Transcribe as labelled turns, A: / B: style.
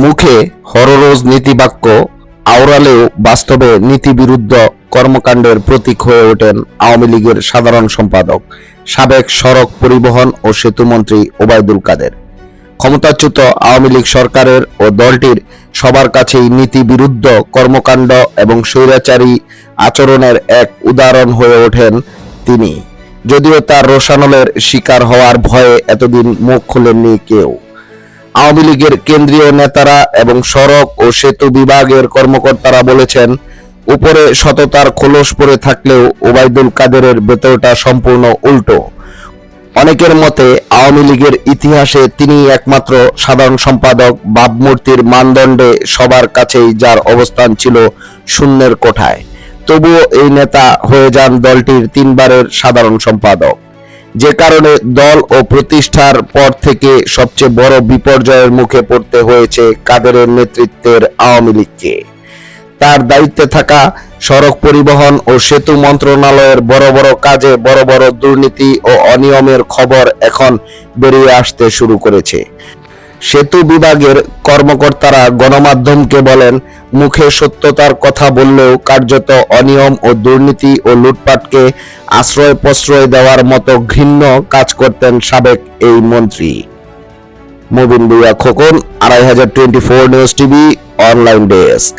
A: মুখে হররোজ নীতিবাক্য আওড়ালেও বাস্তবে নীতিবিরুদ্ধ কর্মকাণ্ডের প্রতীক হয়ে ওঠেন আওয়ামী লীগের সাধারণ সম্পাদক, সাবেক সড়ক পরিবহন ও সেতুমন্ত্রী ওবায়দুল কাদের। ক্ষমতাচ্যুত আওয়ামী লীগ সরকারের ও দলটির সবার কাছেই নীতিবিরুদ্ধ কর্মকাণ্ড এবং স্বৈরাচারী আচরণের এক উদাহরণ হয়ে ওঠেন তিনি, যদিও তার রোষানলের শিকার হওয়ার ভয়ে এতদিন মুখ খোলেননি কেউ। আওয়ামী লীগের কেন্দ্রীয় নেতারা এবং সড়ক ও সেতু বিভাগের কর্মকর্তারা বলেছেন, উপরে সততার খোলস পড়ে থাকলেও ওবায়দুল কাদেরের ভেতরটা সম্পূর্ণ উল্টো। অনেকের মতে আওয়ামী লীগের ইতিহাসে তিনি একমাত্র সাধারণ সম্পাদক ভাবমূর্তির মানদণ্ডে সবার কাছেই যার অবস্থান ছিল শূন্যের কোঠায়। তবুও এই নেতা হয়ে যান দলটির 3 বারের সাধারণ সম্পাদক, যে কারণে দল ও প্রতিষ্ঠার পর থেকে সবচেয়ে বড় বিপর্যয়ের মুখে পড়তে হয়েছে কাদেরের নেতৃত্বের আওয়ামী লীগকে। তার দায়িত্বে থাকা সড়ক পরিবহন ও সেতু মন্ত্রণালয়ের বড় বড় কাজে বড় বড় দুর্নীতি ও অনিয়মের খবর এখন বেরিয়ে আসতে শুরু করেছে। সেতু বিভাগের কর্মকর্তারা গণমাধ্যমকে বলেন, মুখে সত্যতার কথা বললেও কার্যত অনিয়ম ও দুর্নীতি ও লুটপাটকে আশ্রয় প্রশ্রয় দেওয়ার মতো ঘৃণ্য কাজ করতেন সাবেক এই মন্ত্রী। Mubin Bhuiyan Khokon, 2524 news TV online desk.